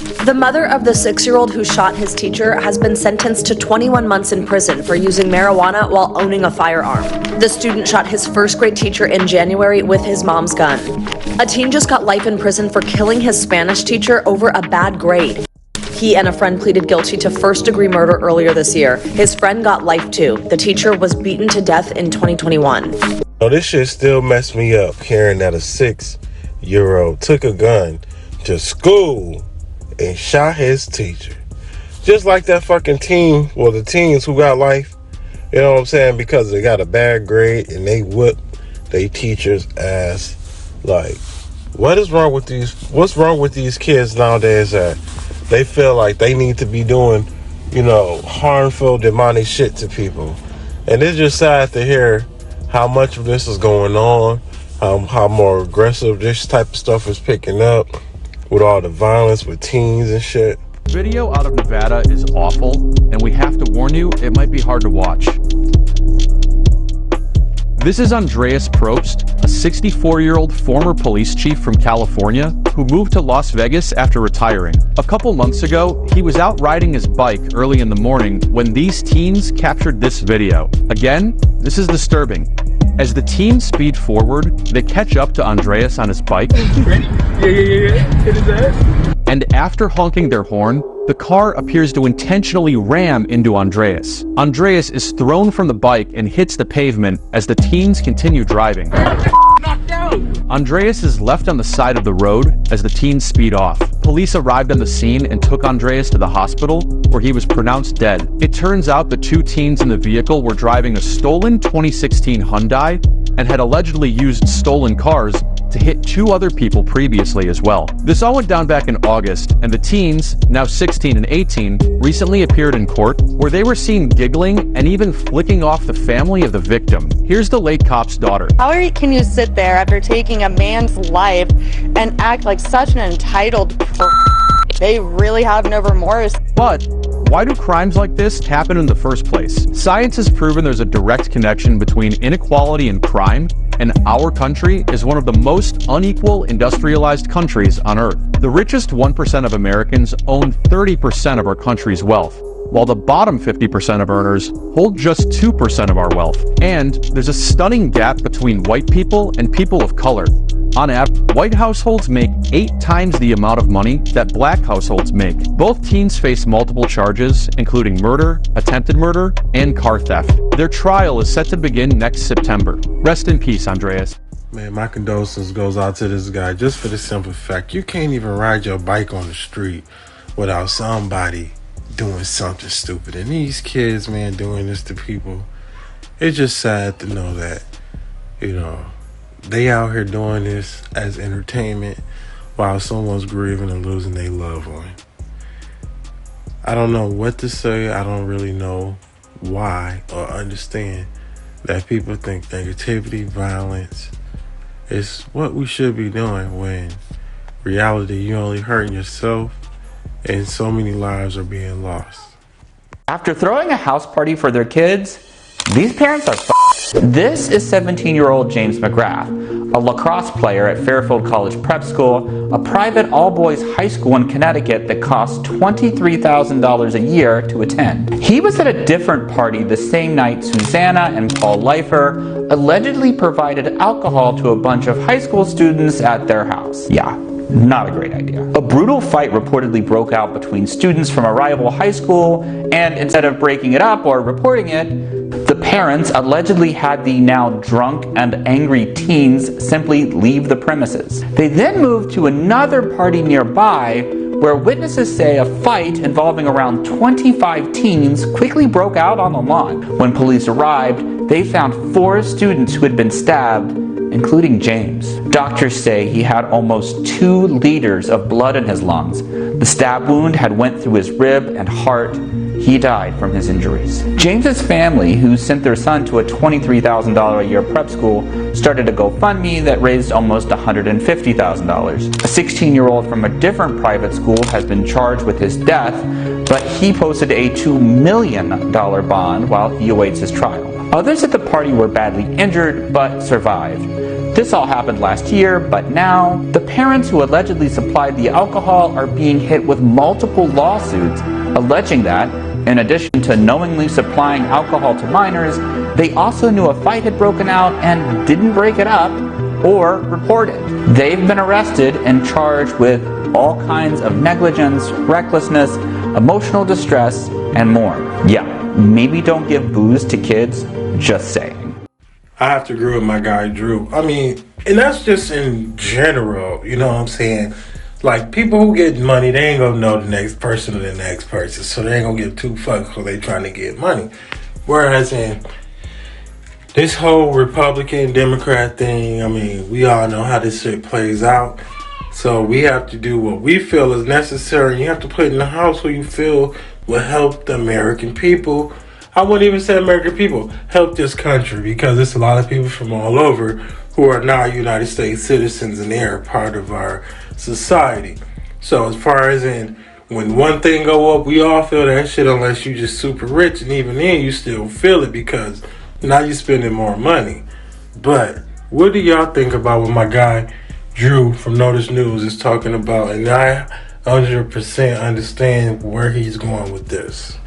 The mother of the 6-year-old who shot his teacher has been sentenced to 21 months in prison for using marijuana while owning a firearm. The student shot his first-grade teacher in January with his mom's gun. A teen just got life in prison for killing his Spanish teacher over a bad grade. He and a friend pleaded guilty to first-degree murder earlier this year. His friend got life too. The teacher was beaten to death in 2021. Oh, this shit still messed me up hearing that a 6-year-old took a gun to school and shot his teacher. Just like that fucking teen, well, the teens who got life, you know what I'm saying, because they got a bad grade and they whip they teacher's ass. Like, what's wrong with these kids nowadays that they feel like they need to be doing, you know, harmful, demonic shit to people? And it's just sad to hear how much of this is going on, how more aggressive this type of stuff is picking up with all the violence with teens and shit. Video out of Nevada is awful, and we have to warn you, it might be hard to watch. This is Andreas Probst, a 64-year-old former police chief from California who moved to Las Vegas after retiring. A couple months ago, he was out riding his bike early in the morning when these teens captured this video. Again, this is disturbing. As the teens speed forward, they catch up to Andreas on his bike. And after honking their horn, the car appears to intentionally ram into Andreas. Andreas is thrown from the bike and hits the pavement as the teens continue driving. Andreas is left on the side of the road as the teens speed off. Police arrived on the scene and took Andreas to the hospital, where he was pronounced dead. It turns out the two teens in the vehicle were driving a stolen 2016 Hyundai and had allegedly used stolen cars to hit two other people previously as well. This all went down back in August, and the teens, now 16 and 18, recently appeared in court, where they were seen giggling and even flicking off the family of the victim. Here's the late cop's daughter. How can you sit there after taking a man's life and act like such an entitled They really have no remorse. But why do crimes like this happen in the first place? Science has proven there's a direct connection between inequality and crime, and our country is one of the most unequal industrialized countries on Earth. The richest 1% of Americans own 30% of our country's wealth, while the bottom 50% of earners hold just 2% of our wealth. And there's a stunning gap between white people and people of color. On average, white households make 8 times the amount of money that black households make. Both teens face multiple charges, including murder, attempted murder, and car theft. Their trial is set to begin next September. Rest in peace, Andreas. Man, my condolences goes out to this guy just for the simple fact you can't even ride your bike on the street without somebody doing something stupid. And these kids, man, doing this to people, it's just sad to know that, you know, they out here doing this as entertainment while someone's grieving and losing their loved one. I don't know what to say. I don't really know why or understand that people think negativity, violence is what we should be doing, when reality, you're only hurting yourself and so many lives are being lost. After throwing a house party for their kids, these parents are f***ed. This is 17-year-old James McGrath, a lacrosse player at Fairfield College Prep School, a private all-boys high school in Connecticut that costs $23,000 a year to attend. He was at a different party the same night Susanna and Paul Leifer allegedly provided alcohol to a bunch of high school students at their house. Yeah. Not a great idea. A brutal fight reportedly broke out between students from a rival high school, and instead of breaking it up or reporting it, the parents allegedly had the now drunk and angry teens simply leave the premises. They then moved to another party nearby, where witnesses say a fight involving around 25 teens quickly broke out on the lawn. When police arrived, they found 4 students who had been stabbed, including James. Doctors say he had almost 2 liters of blood in his lungs. The stab wound had went through his rib and heart. He died from his injuries. James's family, who sent their son to a $23,000 a year prep school, started a GoFundMe that raised almost $150,000. A 16-year-old from a different private school has been charged with his death, but he posted a $2 million bond while he awaits his trial. Others at the party were badly injured but survived. This all happened last year, but now the parents who allegedly supplied the alcohol are being hit with multiple lawsuits alleging that, in addition to knowingly supplying alcohol to minors, they also knew a fight had broken out and didn't break it up or report it. They've been arrested and charged with all kinds of negligence, recklessness, emotional distress, and more. Yeah, maybe don't give booze to kids, just saying. I have to agree with my guy Drew. I mean, and that's just in general, you know what I'm saying? Like, people who get money, they ain't gonna know the next person or the next person, so they ain't gonna give two fucks because they trying to get money. Whereas in this whole Republican Democrat thing, I mean, we all know how this shit plays out. So we have to do what we feel is necessary. You have to put in the house who you feel will help the American people. I wouldn't even say American people, help this country, because there's a lot of people from all over who are not United States citizens and they're part of our society. So as far as in when one thing go up, we all feel that shit unless you just super rich, and even then you still feel it because now you're spending more money. But what do y'all think about what my guy Drew from Notice News is talking about? And I 100% understand where he's going with this.